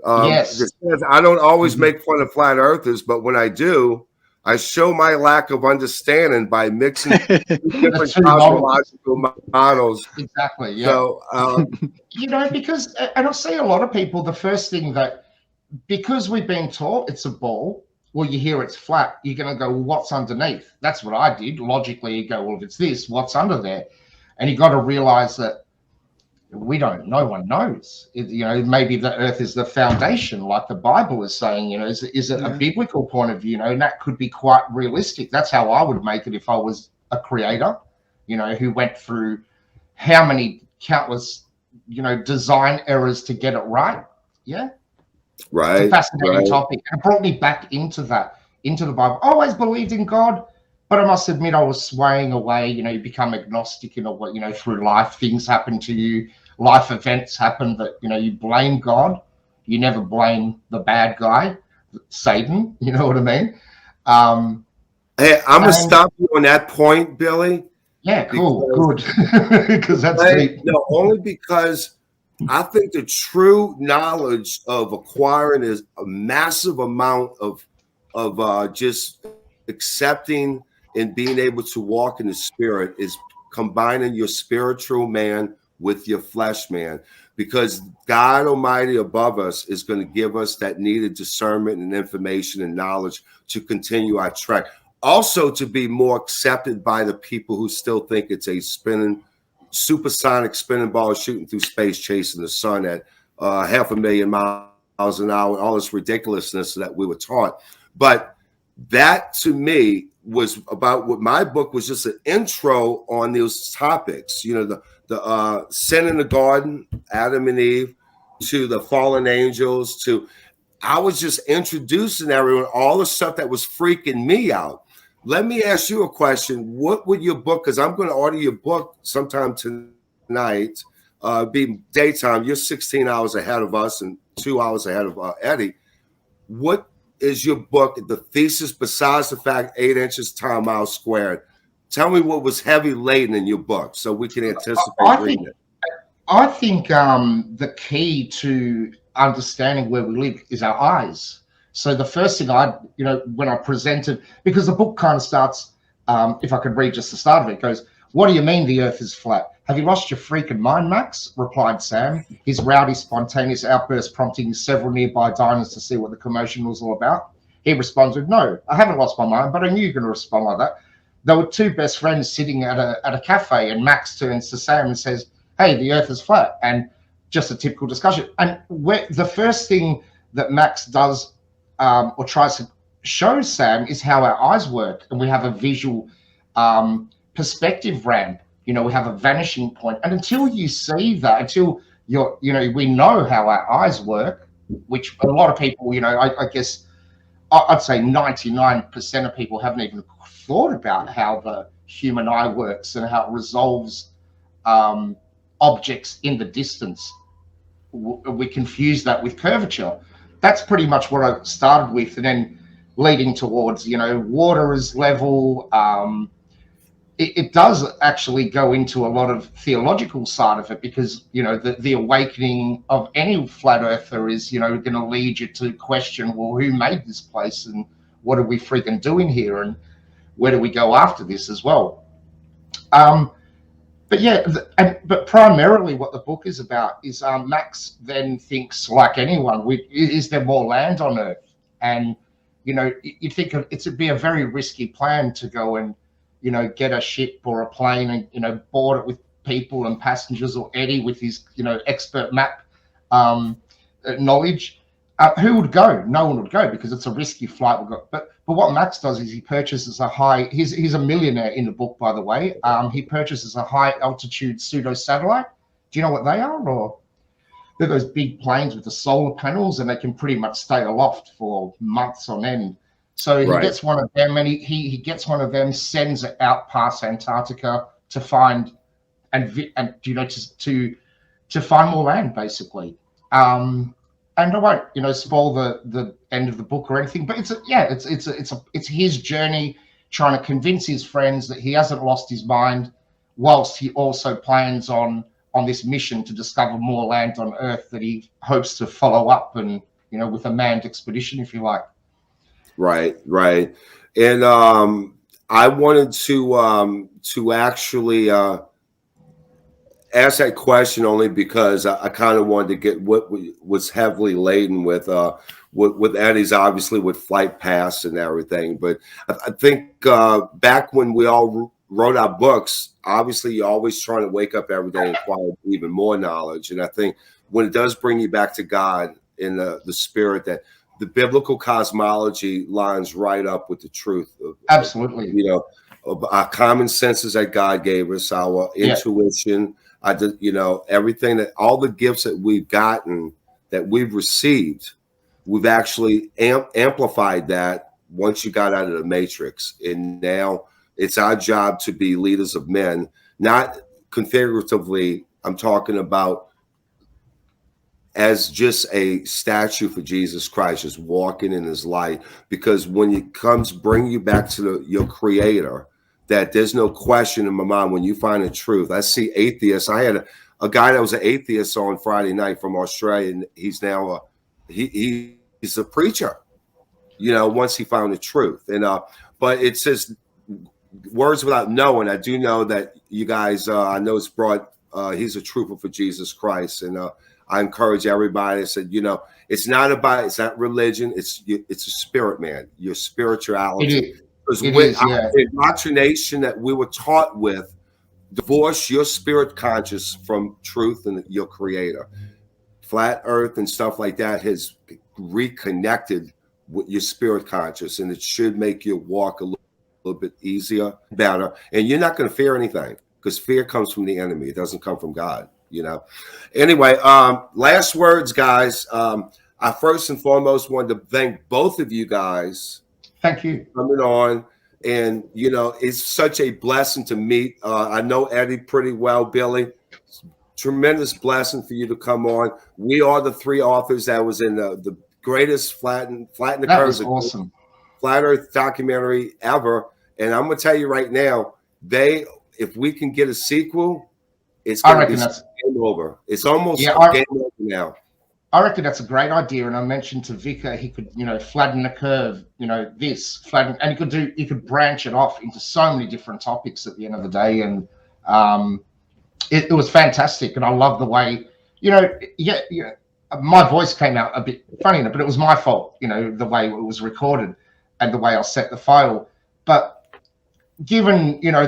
yes. I don't always make fun of flat earthers, but when I do, I show my lack of understanding by mixing different cosmological models. Exactly. Yeah. So, you know, because, and I'll see a lot of people, the first thing that, because we've been taught it's a ball, well, you hear it's flat, you're going to go, well, what's underneath? That's what I did. Logically, you go, well, if it's this, what's under there? And you got to realize that we don't, no one knows. You know, maybe the earth is the foundation, like the Bible is saying, you know, is it a biblical point of view, you know, and that could be quite realistic. That's how I would make it if I was a creator, you know, who went through how many countless, you know, design errors to get it right. Yeah. Right. It's a fascinating topic. And it brought me back into that, into the Bible. I always believed in God, but I must admit I was swaying away. You know, you become agnostic in what, you know, through life, things happen to you. Life events happen that, you know, you blame God. You never blame the bad guy, Satan. You know what I mean? Hey, I'm going to stop you on that point, Billy. Yeah, cool. Good. Because that's deep. No, only because I think the true knowledge of acquiring is a massive amount of just accepting and being able to walk in the spirit is combining your spiritual man with your flesh man, because God Almighty above us is going to give us that needed discernment and information and knowledge to continue our trek. Also to be more accepted by the people who still think it's a spinning, supersonic spinning ball shooting through space, chasing the sun at 500,000 miles an hour, all this ridiculousness that we were taught. But that to me was about what my book was, just an intro on those topics, you know, the sin in the garden, Adam and Eve, to the fallen angels, to I was just introducing everyone all the stuff that was freaking me out. Let me ask you a question. What would your book, because I'm going to order your book sometime tonight, be daytime. You're 16 hours ahead of us and 2 hours ahead of Eddie. What is your book, the thesis, besides the fact 8 inches time mile squared? Tell me what was heavy laden in your book so we can anticipate reading it. I think the key to understanding where we live is our eyes. So the first thing when I presented, because the book kind of starts, if I could read just the start of it, goes, "What do you mean the earth is flat? Have you lost your freaking mind, Max?" replied Sam, his rowdy, spontaneous outburst prompting several nearby diners to see what the commotion was all about. He responds with, "No, I haven't lost my mind, but I knew you were going to respond like that." There were two best friends sitting at a cafe, and Max turns to Sam and says, "Hey, the earth is flat." And just a typical discussion. And the first thing that Max does or tries to show Sam is how our eyes work. And we have a visual perspective ramp. You know, we have a vanishing point. And until you see that, until we know how our eyes work, which a lot of people, you know, I guess I'd say 99% of people haven't even thought about how the human eye works and how it resolves objects in the distance. We confuse that with curvature. That's pretty much what I started with, and then leading towards, you know, water is level. It does actually go into a lot of theological side of it, because, you know, the awakening of any flat earther is, you know, going to lead you to question, well, who made this place and what are we freaking doing here and where do we go after this as well? But yeah, but primarily what the book is about is Max then thinks, like anyone, is there more land on Earth? And, you know, you think it'd be a very risky plan to go and, you know, get a ship or a plane and, you know, board it with people and passengers, or Eddie with his, you know, expert map knowledge. Who would go? No one would go, because it's a risky flight. But what Max does is he purchases he's a millionaire in the book, by the way. He purchases a high altitude pseudo satellite Do you know what they are? Or they're those big planes with the solar panels, and they can pretty much stay aloft for months on end. So he gets one of them, and he gets one of them, sends it out past Antarctica to find and you know, to find more land, basically. And I won't, you know, spoil the end of the book or anything, but it's his journey trying to convince his friends that he hasn't lost his mind, whilst he also plans on this mission to discover more land on Earth that he hopes to follow up, and, you know, with a manned expedition, if you like. Right. And I wanted to actually ask that question only because I kind of wanted to get what was heavily laden with Eddie's, obviously, with Flight Pass and everything. But I think back when we all wrote our books, obviously you're always trying to wake up every day and acquire even more knowledge. And I think when it does bring you back to God in the spirit, that the biblical cosmology lines right up with the truth. Absolutely. You know, of our common senses that God gave us, our intuition, you know, everything, that all the gifts that we've gotten, that we've received, we've actually amplified that once you got out of the matrix. And now it's our job to be leaders of men, not configuratively. I'm talking about as just a statue for Jesus Christ, just walking in his light. Because when it comes, bring you back to your creator, that there's no question in my mind when you find the truth. I see atheists. I had a guy that was an atheist on Friday night from Australia, and he's now he's a preacher, you know, once he found the truth. And but it says words without knowing. I do know that you guys, I know it's brought, he's a trooper for Jesus Christ. And I encourage everybody. I said, you know, it's not religion. It's a spirit, man, your spirituality. Because with the indoctrination that we were taught with, divorce your spirit conscious from truth and your creator. Flat earth and stuff like that has reconnected with your spirit conscious, and it should make your walk a little bit easier, better. And you're not going to fear anything, because fear comes from the enemy. It doesn't come from God, you know. Anyway, last words, guys. I first and foremost wanted to thank both of you guys. Thank you for coming on. And, you know, it's such a blessing to meet. I know Eddie pretty well, Billy. Tremendous blessing for you to come on. We are the three authors that was in the greatest Flatten the Curve. That was awesome. Flat Earth documentary ever. And I'm going to tell you right now, if we can get a sequel, it's going to be game over. It's almost game over now. I reckon that's a great idea. And I mentioned to Vicar, he could, you know, flatten the curve, you know, flatten, and he could branch it off into so many different topics at the end of the day. And it was fantastic. And I love the way, you know, my voice came out a bit funny, but it was my fault, you know, the way it was recorded and the way I set the file. But given, you know,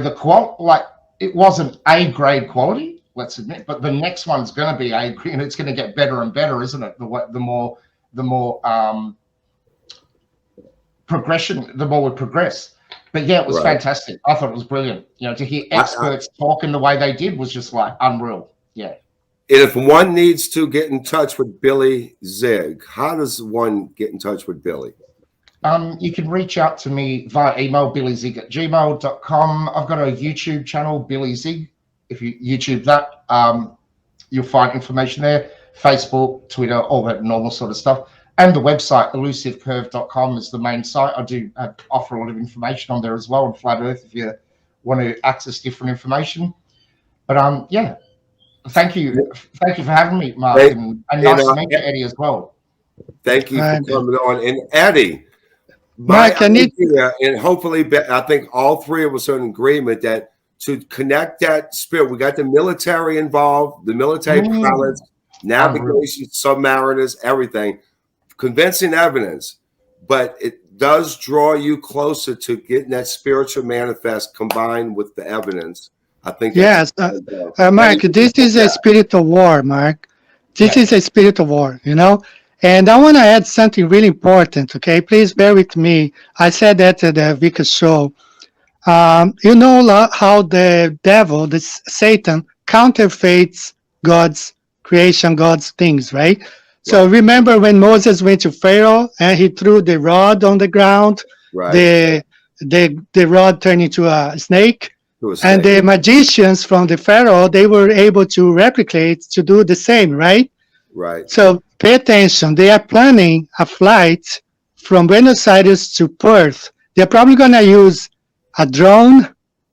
it wasn't A-grade quality, let's admit, but the next one's going to be A-grade, and it's going to get better and better, isn't it? The more progression, the more we progress. But yeah, it was fantastic. I thought it was brilliant. You know, to hear experts talking the way they did was just like unreal. Yeah. And if one needs to get in touch with Billy Zig, how does one get in touch with Billy? You can reach out to me via email, billyzig@gmail.com. I've got a YouTube channel, Billy Zig. If you YouTube that, you'll find information there. Facebook, Twitter, all that normal sort of stuff. And the website, elusivecurve.com, is the main site. I do offer a lot of information on there as well on Flat Earth if you want to access different information. But yeah, thank you for having me, Mark, and nice to meet you, Eddie, as well. Thank you for coming on. And Eddie, Mark, and hopefully, I think all three of us are in agreement that to connect that spirit, we got the military involved, the military pilots, navigation, submariners, everything, convincing evidence, but it does draw you closer to getting that spiritual manifest combined with the evidence. I think. Yes, Mark, this is a spiritual war, Mark. This is a spiritual war, you know. And I want to add something really important, okay? Please bear with me. I said that at the Vicar show. You know how the devil, Satan, counterfeits God's creation, God's things, right? So remember when Moses went to Pharaoh and he threw the rod on the ground, Right. the rod turned into a snake, To a and snake. the magicians from the Pharaoh, they were able to replicate, to do the same, right? Right. So pay attention. They are planning a flight from Buenos Aires to Perth. They're probably going to use a drone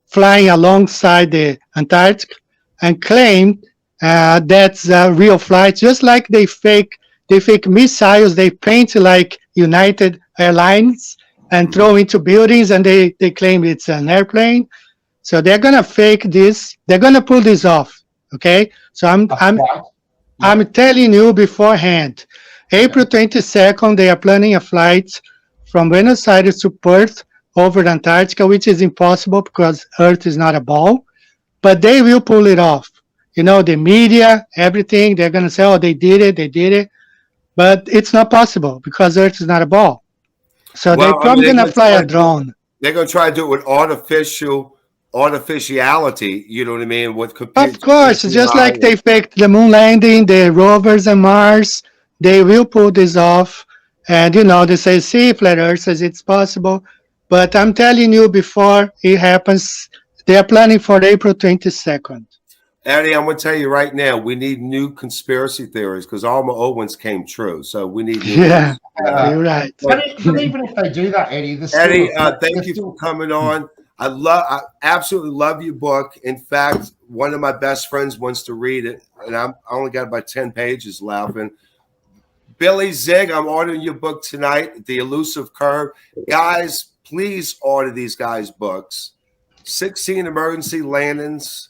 flying alongside the Antarctic and claim that's a real flight, just like they fake missiles. They paint like United Airlines and throw into buildings, and they claim it's an airplane. So they're gonna fake this. They're gonna pull this off. Okay. So I'm telling you beforehand. April 22nd, they are planning a flight from Buenos Aires to Perth over Antarctica, which is impossible because Earth is not a ball. But they will pull it off. You know, the media, everything, they're gonna say, "Oh, they did it," but it's not possible because Earth is not a ball. So they're probably gonna fly a drone. They're gonna try to do it with artificiality. You know what I mean? Of course, just like they faked the moon landing, the rovers on Mars, they will pull this off. And you know, they say, "See, flat Earth says it's possible," but I'm telling you, before it happens, they are planning for April 22nd. Eddie, I'm going to tell you right now, we need new conspiracy theories because all my old ones came true. So we need new ones. You're right. But even if they do that, Eddie, thank you for coming on. I absolutely love your book. In fact, one of my best friends wants to read it, and I only got about 10 pages left. And Billy Zig, I'm ordering your book tonight, The Elusive Curve. Guys, please order these guys' books. 16 Emergency Landings,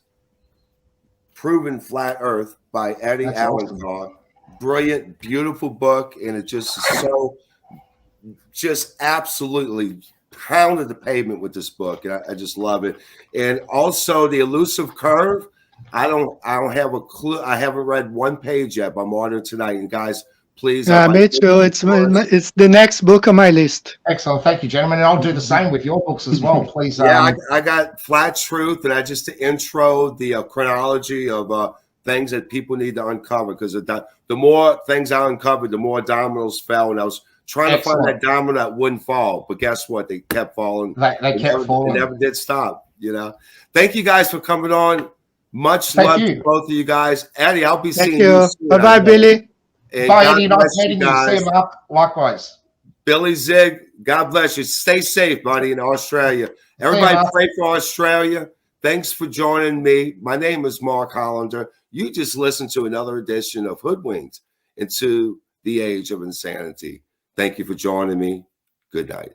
Proven Flat Earth by Eddie Earhart. Awesome. Brilliant, beautiful book, and it just is so absolutely pounded the pavement with this book, and I just love it. And also The Elusive Curve. I don't have a clue. I haven't read one page yet, but I'm ordering tonight. And guys, please. Me too. It's the next book on my list. Excellent. Thank you, gentlemen. And I'll do the same with your books as well, please. Yeah, I got Flat Truth, and I just to intro the chronology of things that people need to uncover, because the more things I uncovered, the more dominoes fell, and I was trying to find that domino that wouldn't fall, but guess what? They kept falling. They kept falling. They never did stop. You know. Thank you guys for coming on. Much love to both of you guys. Eddie, I'll be seeing you soon. Bye-bye, Billy. And bye, Eddie. Nice meeting you. See you, Mark. Likewise. Billy Zig, God bless you. Stay safe, buddy, in Australia. Everybody pray for Australia. Thanks for joining me. My name is Mark Hollander. You just listened to another edition of Hoodwinked into the Age of Insanity. Thank you for joining me. Good night.